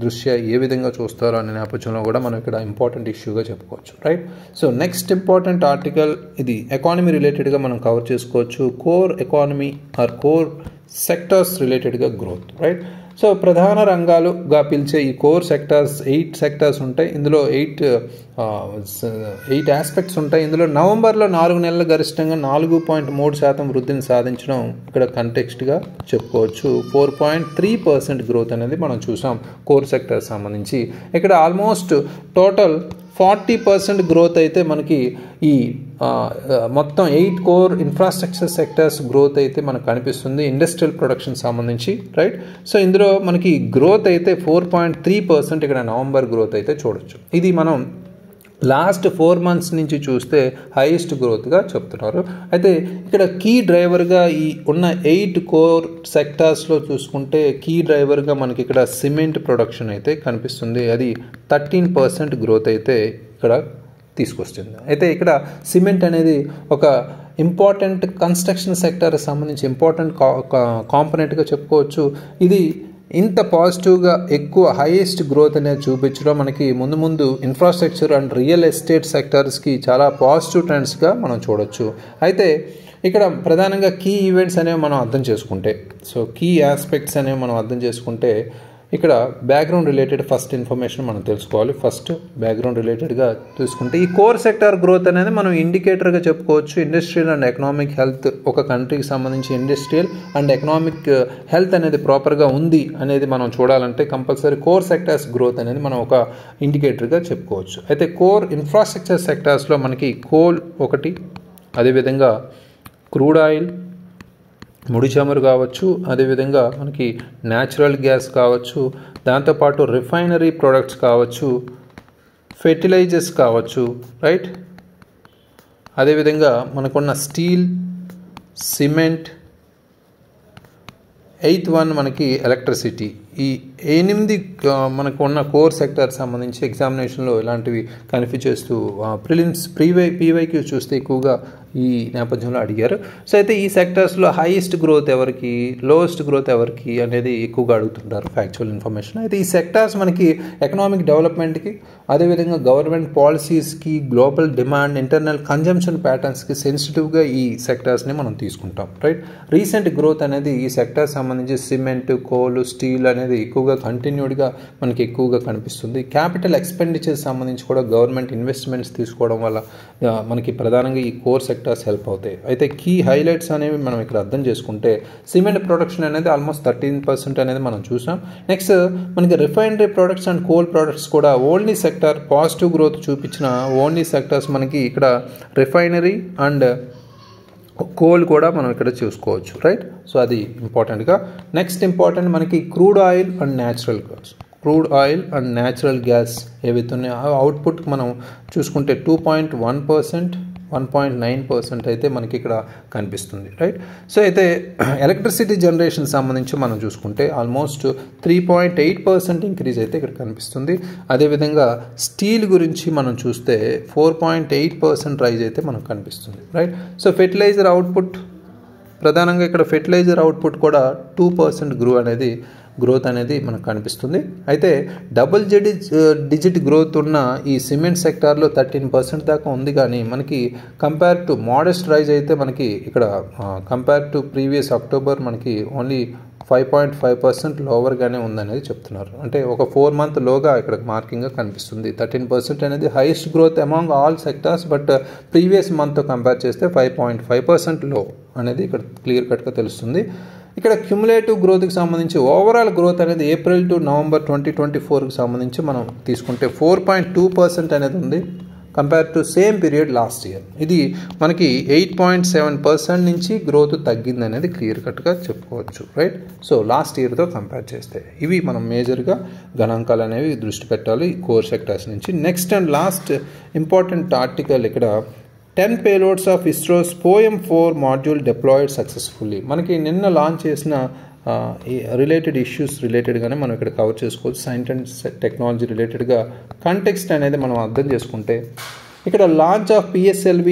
దృష్ట్యా ఏ విధంగా చూస్తారో అనే నేపథ్యంలో కూడా మనం ఇక్కడ ఇంపార్టెంట్ ఇష్యూగా చెప్పుకోవచ్చు, right. So next important article ఇది ఎకానమీ రిలేటెడ్గా మనం కవర్ చేసుకోవచ్చు. Core economy are core sectors రిలేటెడ్గా గ్రోత్, రైట్. సో ప్రధాన రంగాలుగా పిలిచే ఈ కోర్ సెక్టార్స్ 8 సెక్టార్స్ ఉంటాయి. ఇందులో 8 ఆస్పెక్ట్స్ ఉంటాయి. ఇందులో నవంబర్లో 4 నెలల గరిష్టంగా 4.3% వృద్ధిని సాధించడం ఇక్కడ కంటెక్స్ట్గా చెప్పుకోవచ్చు. 4.3% గ్రోత్ అనేది మనం చూసాం కోర్ సెక్టార్స్ సంబంధించి. ఇక్కడ ఆల్మోస్ట్ టోటల్ 40% గ్రోత్ అయితే మనకి ఈ మొత్తం 8 కోర్ ఇన్ఫ్రాస్ట్రక్చర్ సెక్టర్స్ గ్రోత్ అయితే మనకు కనిపిస్తుంది ఇండస్ట్రియల్ ప్రొడక్షన్ సంబంధించి, రైట్. సో ఇందులో మనకి గ్రోత్ అయితే 4.3% ఇక్కడ నవంబర్ గ్రోత్ అయితే చూడొచ్చు. ఇది మనం లాస్ట్ 4 months నుంచి చూస్తే హైయెస్ట్ గ్రోత్గా చెప్తున్నారు. అయితే ఇక్కడ కీ డ్రైవర్గా ఈ ఉన్న 8 కోర్ సెక్టార్స్లో చూసుకుంటే కీ డ్రైవర్గా మనకి ఇక్కడ సిమెంట్ ప్రొడక్షన్ అయితే కనిపిస్తుంది. అది 13% గ్రోత్ అయితే ఇక్కడ తీసుకొస్తుంది. అయితే ఇక్కడ సిమెంట్ అనేది ఒక ఇంపార్టెంట్ కన్స్ట్రక్షన్ సెక్టర్ సంబంధించి ఇంపార్టెంట్ కాంపనెంట్గా చెప్పుకోవచ్చు. ఇది ఇంత పాజిటివ్గా ఎక్కువ హైయెస్ట్ గ్రోత్ అనేది చూపించడం మనకి ముందు ఇన్ఫ్రాస్ట్రక్చర్ అండ్ రియల్ ఎస్టేట్ సెక్టర్స్కి చాలా పాజిటివ్ ట్రెండ్స్గా మనం చూడొచ్చు. అయితే ఇక్కడ ప్రధానంగా కీ ఈవెంట్స్ అనేవి మనం అర్థం చేసుకుంటే, సో కీ ఆస్పెక్ట్స్ అనేవి మనం అర్థం చేసుకుంటే ఇక్కడ బ్యాక్గ్రౌండ్ రిలేటెడ్ ఫస్ట్ ఇన్ఫర్మేషన్ మనం తెలుసుకోవాలి. ఫస్ట్ బ్యాక్గ్రౌండ్ రిలేటెడ్గా చూసుకుంటే ఈ కోర్ సెక్టార్ గ్రోత్ అనేది మనం ఇండికేటర్గా చెప్పుకోవచ్చు. ఇండస్ట్రియల్ అండ్ ఎకనామిక్ హెల్త్, ఒక కంట్రీకి సంబంధించి ఇండస్ట్రియల్ అండ్ ఎకనామిక్ హెల్త్ అనేది ప్రాపర్గా ఉంది అనేది మనం చూడాలంటే కంపల్సరీ కోర్ సెక్టార్స్ గ్రోత్ అనేది మనం ఒక ఇండికేటర్గా చెప్పుకోవచ్చు. అయితే కోర్ ఇన్ఫ్రాస్ట్రక్చర్ సెక్టార్స్లో మనకి కోల్ ఒకటి, అదేవిధంగా క్రూడ్ ఆయిల్, ముడి చమురు కావచ్చు, అదేవిధంగా మనకి న్యాచురల్ గ్యాస్ కావచ్చు, దాంతోపాటు రిఫైనరీ ప్రొడక్ట్స్ కావచ్చు, ఫెర్టిలైజర్స్ కావచ్చు, రైట్. అదేవిధంగా మనకున్న స్టీల్, సిమెంట్, 8th one మనకి ఎలక్ట్రిసిటీ. ఈ 8 మనకు ఉన్న కోర్ సెక్టర్ సంబంధించి ఎగ్జామినేషన్లో ఇలాంటివి కన్ఫ్యూజ్ చేస్తూ ప్రిలిమ్స్ పీవైక్యూ చూస్తే ఎక్కువగా ఈ నేపథ్యంలో అడిగారు. సో అయితే ఈ సెక్టర్స్లో హైయెస్ట్ గ్రోత్ ఎవరికి, లోయెస్ట్ గ్రోత్ ఎవరికి అనేది ఎక్కువగా అడుగుతుంటారు ఫ్యాక్చువల్ ఇన్ఫర్మేషన్. అయితే ఈ సెక్టార్స్ మనకి ఎకనామిక్ డెవలప్మెంట్కి, అదేవిధంగా గవర్నమెంట్ పాలసీస్కి, గ్లోబల్ డిమాండ్, ఇంటర్నల్ కన్జంప్షన్ ప్యాటర్న్స్కి సెన్సిటివ్గా ఈ సెక్టార్స్ని మనం తీసుకుంటాం, రైట్. రీసెంట్ గ్రోత్ అనేది ఈ సెక్టార్ సంబంధించి సిమెంట్, కోల్, స్టీల్ అనేది ఎక్కువగా కంటిన్యూడ్గా మనకి ఎక్కువగా కనిపిస్తుంది. క్యాపిటల్ ఎక్స్పెండిచర్స్ సంబంధించి కూడా గవర్నమెంట్ ఇన్వెస్ట్మెంట్స్ తీసుకోవడం వల్ల మనకి ప్రధానంగా ఈ కోర్ సెక్టార్స్ హెల్ప్ అవుతాయి. అయితే కీ హైలైట్స్ అనేవి మనం ఇక్కడ అర్థం చేసుకుంటే సిమెంట్ ప్రొడక్షన్ అనేది ఆల్మోస్ట్ 13% అనేది మనం చూసాం. నెక్స్ట్ మనకి refinery products and coal products కూడా ఓన్లీ సెక్టార్ పాజిటివ్ గ్రోత్ చూపించిన ఓన్లీ సెక్టార్స్ మనకి ఇక్కడ రిఫైనరీ అండ్ కోల్ కూడా మనం ఇక్కడ చూసుకోవచ్చు, రైట్. సో అది ఇంపార్టెంట్గా. నెక్స్ట్ ఇంపార్టెంట్ మనకి crude oil and natural gas ఏవైతే ఉన్నాయో అవుట్పుట్ మనం చూసుకుంటే 2.1%, 1.9% అయితే మనకి ఇక్కడ కనిపిస్తుంది, రైట్. సో అయితే ఎలక్ట్రిసిటీ జనరేషన్ సంబంధించి మనం చూసుకుంటే ఆల్మోస్ట్ 3.8% ఇంక్రీజ్ అయితే ఇక్కడ కనిపిస్తుంది. అదేవిధంగా స్టీల్ గురించి మనం చూస్తే 4.8% రైజ్ అయితే మనకు కనిపిస్తుంది, రైట్. సో ఫెర్టిలైజర్ అవుట్పుట్ ప్రధానంగా ఇక్కడ ఫెర్టిలైజర్ అవుట్పుట్ కూడా 2% గ్రోత్ అనేది మనకు కనిపిస్తుంది. అయితే డబుల్ డిజిట్ గ్రోత్ ఉన్న ఈ సిమెంట్ సెక్టార్లో 13% దాకా ఉంది. కానీ మనకి కంపేర్ టు మోడెస్ట్ రైజ్ అయితే మనకి ఇక్కడ కంపేర్ టు ప్రీవియస్ అక్టోబర్ మనకి ఓన్లీ 5.5% లోవర్గానే ఉందనేది చెప్తున్నారు. అంటే ఒక 4 month లోగా ఇక్కడ మార్కింగ్గా కనిపిస్తుంది. 13% అనేది highest growth among all sectors, but previous మంత్తో కంపేర్ చేస్తే 5.5% లో అనేది ఇక్కడ క్లియర్ కట్గా తెలుస్తుంది. ఇక్కడ క్యుములేటివ్ గ్రోత్కి సంబంధించి ఓవరాల్ గ్రోత్ అనేది ఏప్రిల్ టు నవంబర్ 2024కి సంబంధించి మనం తీసుకుంటే 4.2% అనేది ఉంది compare to same period last year. ఇది మనకి 8.7% నుంచి గ్రోత్ తగ్గింది అనేది క్లియర్ కట్గా చెప్పుకోవచ్చు, రైట్. సో లాస్ట్ ఇయర్తో కంపేర్ చేస్తే ఇవి మనం మేజర్గా గణాంకాలు అనేవి దృష్టి పెట్టాలి కోర్ సెక్టార్స్ నుంచి. Next and last important article ఇక్కడ 10 payloads of ISRO's POEM-4 module deployed successfully. మనకి నిన్న లాంచ్ చేసిన రిలేటెడ్ ఇష్యూస్ రిలేటెడ్గానే మనం ఇక్కడ కవర్ చేసుకోవచ్చు. సైన్స్ అండ్ టెక్నాలజీ రిలేటెడ్గా కంటెక్స్ట్ అనేది మనం అర్థం చేసుకుంటే ఇక్కడ లాంచ్ ఆఫ్ PSLV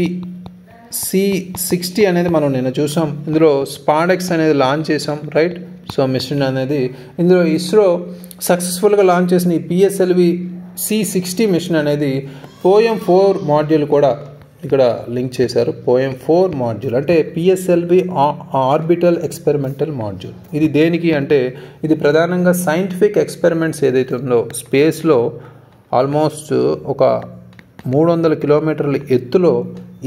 C60 అనేది మనం నిన్న చూసాం. ఇందులో స్పాడెక్స్ అనేది లాంచ్ చేసాం, రైట్. సో మిషన్ అనేది ఇందులో ఇస్రో సక్సెస్ఫుల్గా లాంచ్ చేసిన ఈ PSLV C60 మిషన్ అనేది POEM-4 మాడ్యూల్ కూడా ఇక్కడ లింక్ చేశారు. POEM-4 మాడ్యూల్ అంటే PSLV ఆర్బిటల్ ఎక్స్పెరిమెంటల్ మాడ్యూల్. ఇది దేనికి అంటే ఇది ప్రధానంగా సైంటిఫిక్ ఎక్స్పెరిమెంట్స్ ఏదైతే ఉందో స్పేస్లో ఆల్మోస్ట్ ఒక 300 kilometers ఎత్తులో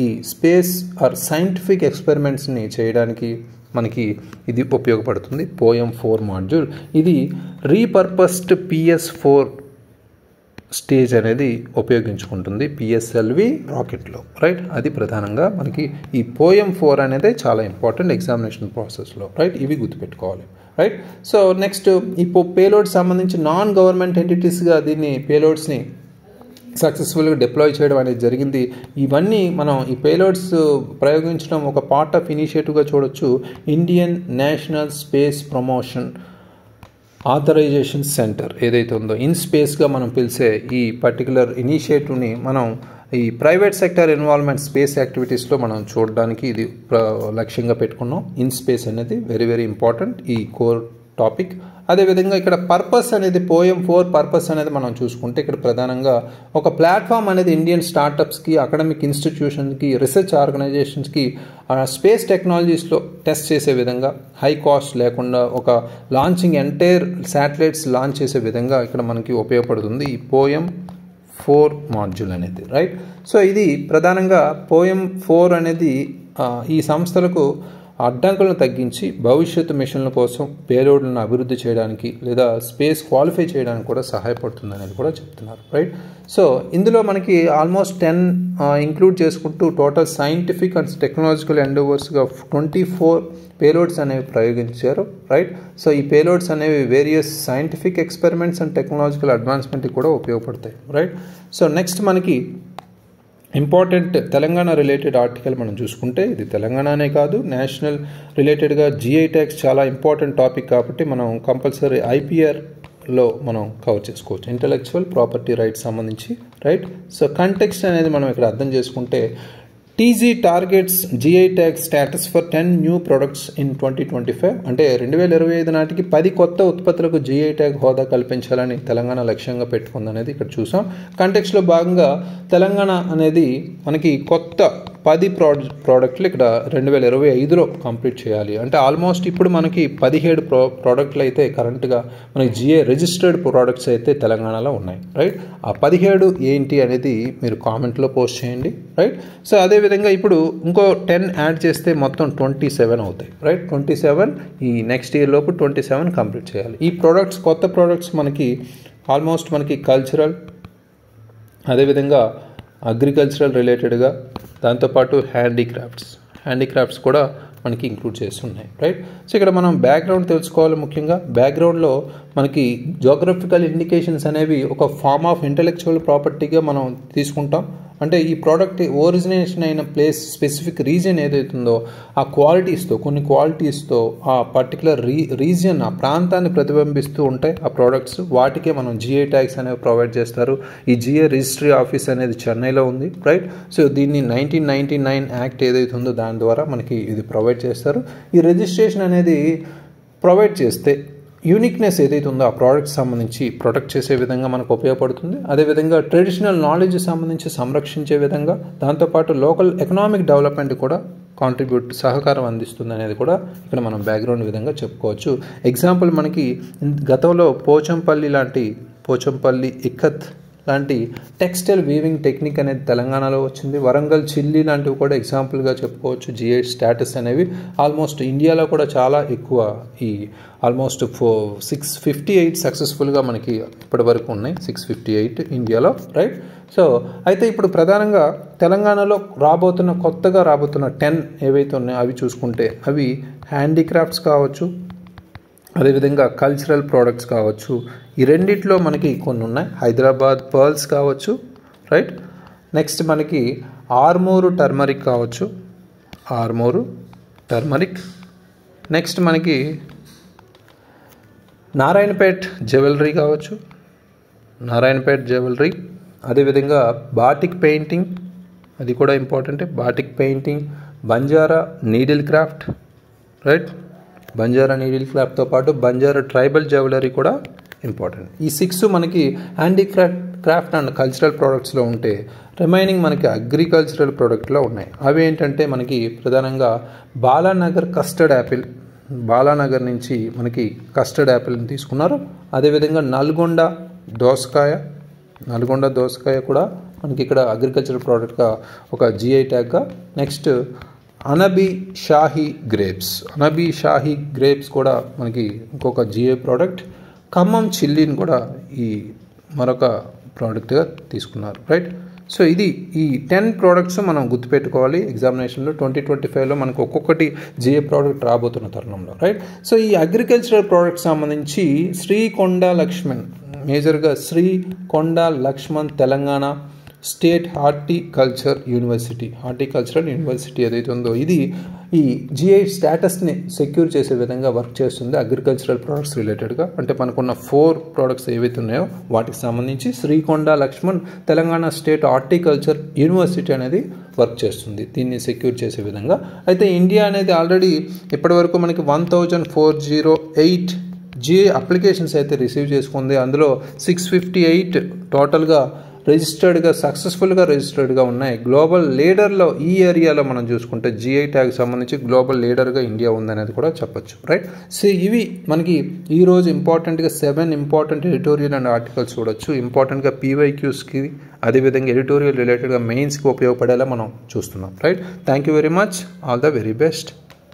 ఈ స్పేస్ ఆర్ సైంటిఫిక్ ఎక్స్పెరిమెంట్స్ని చేయడానికి మనకి ఇది ఉపయోగపడుతుంది. POEM-4 మాడ్యూల్ ఇది రీపర్పస్డ్ PS4 స్టేజ్ అనేది ఉపయోగించుకుంటుంది PSLV రాకెట్లో, రైట్. అది ప్రధానంగా మనకి ఈ POEM-4 అనేది చాలా ఇంపార్టెంట్ ఎగ్జామినేషన్ ప్రాసెస్లో, రైట్. ఇవి గుర్తుపెట్టుకోవాలి, రైట్. సో నెక్స్ట్ ఈ పేలోడ్ సంబంధించి నాన్ గవర్నమెంట్ ఎంటిటీస్గా దీన్ని పేలోడ్స్ని సక్సెస్ఫుల్గా డిప్లాయ్ చేయడం అనేది జరిగింది. ఇవన్నీ మనం ఈ పేలోడ్స్ ప్రయోగించడం ఒక పార్ట్ ఆఫ్ ఇనిషియేటివ్గా చూడొచ్చు. Indian National Space Promotion Authorisation Centre ఏదైతే ఉందో ఇన్ స్పేస్గా మనం పిలిచే ఈ పర్టికులర్ ఇనిషియేటివ్ని మనం ఈ ప్రైవేట్ సెక్టర్ ఇన్వాల్వ్మెంట్ స్పేస్ యాక్టివిటీస్లో మనం చూడడానికి ఇది లక్ష్యంగా పెట్టుకున్నాం. ఇన్ స్పేస్ అనేది వెరీ వెరీ ఇంపార్టెంట్ ఈ కోర్ టాపిక్. అదేవిధంగా ఇక్కడ పర్పస్ అనేది POEM-4 పర్పస్ అనేది మనం చూసుకుంటే ఇక్కడ ప్రధానంగా ఒక ప్లాట్ఫామ్ అనేది ఇండియన్ స్టార్టప్స్కి, అకాడమిక్ ఇన్స్టిట్యూషన్కి, రీసెర్చ్ ఆర్గనైజేషన్స్కి స్పేస్ టెక్నాలజీస్లో టెస్ట్ చేసే విధంగా హై కాస్ట్ లేకుండా ఒక లాంచింగ్ ఎంటైర్ శాటిలైట్స్ లాంచ్ చేసే విధంగా ఇక్కడ మనకి ఉపయోగపడుతుంది ఈ POEM-4 మాడ్యూల్ అనేది, రైట్. సో ఇది ప్రధానంగా POEM-4 అనేది ఈ సంస్థలకు అడ్డంకులను తగ్గించి భవిష్యత్తు మిషన్ల కోసం పేలోడ్లను అభివృద్ధి చేయడానికి లేదా స్పేస్ క్వాలిఫై చేయడానికి కూడా సహాయపడుతుంది అనేది కూడా చెప్తున్నారు, రైట్. సో ఇందులో మనకి ఆల్మోస్ట్ 10 ఇంక్లూడ్ చేసుకుంటూ టోటల్ సైంటిఫిక్ అండ్ టెక్నాలజికల్ ఎండోవర్స్గా 24 పేలోడ్స్ అనేవి ప్రయోగించారు, రైట్. సో ఈ పేలోడ్స్ అనేవి various scientific experiments and technological అడ్వాన్స్మెంట్కి కూడా ఉపయోగపడతాయి, రైట్. సో నెక్స్ట్ మనకి ఇంపార్టెంట్ తెలంగాణ రిలేటెడ్ ఆర్టికల్ మనం చూసుకుంటే ఇది తెలంగాణనే కాదు నేషనల్ రిలేటెడ్గా జిఐ ట్యాక్స్ చాలా ఇంపార్టెంట్ టాపిక్ కాబట్టి మనం కంపల్సరీ ఐపీఆర్లో మనం కవర్ చేసుకోవచ్చు, ఇంటలెక్చువల్ ప్రాపర్టీ రైట్స్ సంబంధించి, రైట్. సో కంటెక్స్ట్ అనేది మనం ఇక్కడ అర్థం చేసుకుంటే TG targets GI tag status for 10 new products in 2025 అంటే 2025 నాటికి 10 కొత్త ఉత్పత్తులకు జిఐ ట్యాగ్ హోదా కల్పించాలని తెలంగాణ లక్ష్యంగా పెట్టుకుందనేది ఇక్కడ చూసాం. కంటెక్స్ట్లో భాగంగా తెలంగాణ అనేది మనకి కొత్త 10 ప్రోడక్ట్లు ఇక్కడ 2025లో కంప్లీట్ చేయాలి. అంటే ఆల్మోస్ట్ ఇప్పుడు మనకి 17 ప్రోడక్ట్లు అయితే కరెంట్గా మనకి జిఐ రిజిస్టర్డ్ ప్రోడక్ట్స్ అయితే తెలంగాణలో ఉన్నాయి, రైట్. ఆ 17 ఏంటి అనేది మీరు కామెంట్లో పోస్ట్ చేయండి, రైట్. సో అదేవిధంగా ఇప్పుడు ఇంకో 10 యాడ్ చేస్తే మొత్తం 27 అవుతాయి, రైట్. 27 ఈ నెక్స్ట్ ఇయర్ లోపు 27 కంప్లీట్ చేయాలి. ఈ ప్రోడక్ట్స్ కొత్త ప్రోడక్ట్స్ మనకి ఆల్మోస్ట్ మనకి కల్చరల్, అదేవిధంగా అగ్రికల్చరల్ రిలేటెడ్గా, దాంతోపాటు హ్యాండీక్రాఫ్ట్స్ కూడా మనకి ఇంక్లూడ్ చేస్తున్నాయి, రైట్. సో ఇక్కడ మనం బ్యాక్గ్రౌండ్ తెలుసుకోవాలి. ముఖ్యంగా బ్యాక్గ్రౌండ్లో మనకి జోగ్రఫికల్ ఇండికేషన్స్ అనేవి ఒక ఫార్మ్ ఆఫ్ ఇంటలెక్చువల్ ప్రాపర్టీగా మనం తీసుకుంటాం. అంటే ఈ ప్రోడక్ట్ ఒరిజినేషన్ అయిన ప్లేస్ స్పెసిఫిక్ రీజియన్ ఏదైతుందో ఆ క్వాలిటీస్తో, కొన్ని క్వాలిటీస్తో ఆ పర్టికులర్ రీజియన్, ఆ ప్రాంతాన్ని ప్రతిబింబిస్తూ ఉంటాయి ఆ ప్రోడక్ట్స్. వాటికే మనం జిఐ ట్యాగ్స్ అనేవి ప్రొవైడ్ చేస్తారు. ఈ జిఐ రిజిస్ట్రీ ఆఫీస్ అనేది చెన్నైలో ఉంది, రైట్. సో దీన్ని 1999 యాక్ట్ ఏదైతే ఉందో దాని ద్వారా మనకి ఇది ప్రొవైడ్ చేస్తారు. ఈ రిజిస్ట్రేషన్ అనేది ప్రొవైడ్ చేస్తే యూనిక్నెస్ ఏదైతే ఉందో ఆ ప్రోడక్ట్స్ సంబంధించి ప్రొటెక్ట్ చేసే విధంగా మనకు ఉపయోగపడుతుంది. అదేవిధంగా ట్రెడిషనల్ నాలెడ్జ్ సంబంధించి సంరక్షించే విధంగా, దాంతోపాటు లోకల్ ఎకనామిక్ డెవలప్మెంట్ కూడా సహకారం అందిస్తుంది అనేది కూడా ఇక్కడ మనం బ్యాక్గ్రౌండ్ విధంగా చెప్పుకోవచ్చు. ఎగ్జాంపుల్ మనకి గతంలో పోచంపల్లి ఇక్కత్ లాంటి టెక్స్టైల్ వీవింగ్ టెక్నిక్ అనేది తెలంగాణలో వచ్చింది. వరంగల్ చిల్లి లాంటివి కూడా ఎగ్జాంపుల్గా చెప్పుకోవచ్చు. జిఐ స్టేటస్ అనేవి ఆల్మోస్ట్ ఇండియాలో కూడా చాలా ఎక్కువ, ఈ ఆల్మోస్ట్ 658 సక్సెస్ఫుల్గా మనకి ఇప్పటి వరకు ఉన్నాయి, 658 ఇండియాలో, రైట్. సో అయితే ఇప్పుడు ప్రధానంగా తెలంగాణలో కొత్తగా రాబోతున్న 10 ఏవైతే ఉన్నాయో అవి చూసుకుంటే అవి హ్యాండీక్రాఫ్ట్స్ కావచ్చు, అదేవిధంగా కల్చరల్ ప్రోడక్ట్స్ కావచ్చు. ఈ రెండిట్లో మనకి కొన్ని ఉన్నాయి. హైదరాబాద్ పర్ల్స్ కావచ్చు, రైట్. నెక్స్ట్ మనకి ఆర్మూరు టర్మరిక్. నెక్స్ట్ మనకి నారాయణపేట్ జ్యువెలరీ కావచ్చు, అదేవిధంగా బాటిక్ పెయింటింగ్, అది కూడా important. Batik painting, Banjara needle craft, right. Banjara needle క్రాఫ్ట్తో పాటు బంజారా ట్రైబల్ జ్యువెలరీ కూడా ఇంపార్టెంట్. ఈ 6 మనకి హ్యాండీక్రాఫ్ట్ అండ్ కల్చరల్ ప్రోడక్ట్స్లో ఉంటే రిమైనింగ్ మనకి అగ్రికల్చరల్ ప్రోడక్ట్లో ఉన్నాయి. అవి ఏంటంటే మనకి ప్రధానంగా బాలానగర్ నుంచి మనకి కస్టర్డ్ యాపిల్ని తీసుకున్నారు. అదేవిధంగా నల్గొండ దోసకాయ కూడా మనకి ఇక్కడ అగ్రికల్చరల్ ప్రోడక్ట్గా ఒక జిఐ ట్యాగ్గా. నెక్స్ట్ అనబీ షాహీ గ్రేప్స్ కూడా మనకి ఇంకొక జిఐ ప్రోడక్ట్. ఖమ్మం చిల్లీని కూడా ఈ మరొక ప్రోడక్ట్గా తీసుకున్నారు, రైట్. సో ఇది ఈ 10 ప్రోడక్ట్స్ మనం గుర్తుపెట్టుకోవాలి. ఎగ్జామినేషన్లో 2025లో మనకు ఒక్కొక్కటి జిఐ ప్రోడక్ట్ రాబోతున్న తరుణంలో, రైట్. సో ఈ అగ్రికల్చరల్ ప్రోడక్ట్ సంబంధించి Srikonda Laxman Telangana state horticultural university ఏదైతే ఉందో ఇది ఈ జిఐ స్టేటస్ని సెక్యూర్ చేసే విధంగా వర్క్ చేస్తుంది అగ్రికల్చరల్ ప్రోడక్ట్స్ రిలేటెడ్గా. అంటే మనకున్న 4 ప్రోడక్ట్స్ ఏవైతే ఉన్నాయో వాటికి సంబంధించి Srikonda Laxman Telangana state horticulture university అనేది వర్క్ చేస్తుంది దీన్ని సెక్యూర్ చేసే విధంగా. అయితే ఇండియా అనేది ఆల్రెడీ ఇప్పటివరకు మనకి 1408 జిఐ అప్లికేషన్స్ అయితే రిసీవ్ చేసుకుంది. అందులో 658 టోటల్గా సక్సెస్ఫుల్గా రిజిస్టర్డ్గా ఉన్నాయి. గ్లోబల్ లీడర్లో ఈ ఏరియాలో మనం చూసుకుంటే జిఐ ట్యాగ్ సంబంధించి గ్లోబల్ లీడర్గా ఇండియా ఉందనేది కూడా చెప్పొచ్చు, రైట్. సో ఇవి మనకి ఈరోజు ఇంపార్టెంట్గా 7 ఇంపార్టెంట్ ఎడిటోరియల్ అండ్ ఆర్టికల్స్ చూడొచ్చు. ఇంపార్టెంట్గా PYQస్కి, అదేవిధంగా ఎడిటోరియల్ రిలేటెడ్గా మెయిన్స్కి ఉపయోగపడేలా మనం చూస్తున్నాం, right. Thank you very much. All the very best.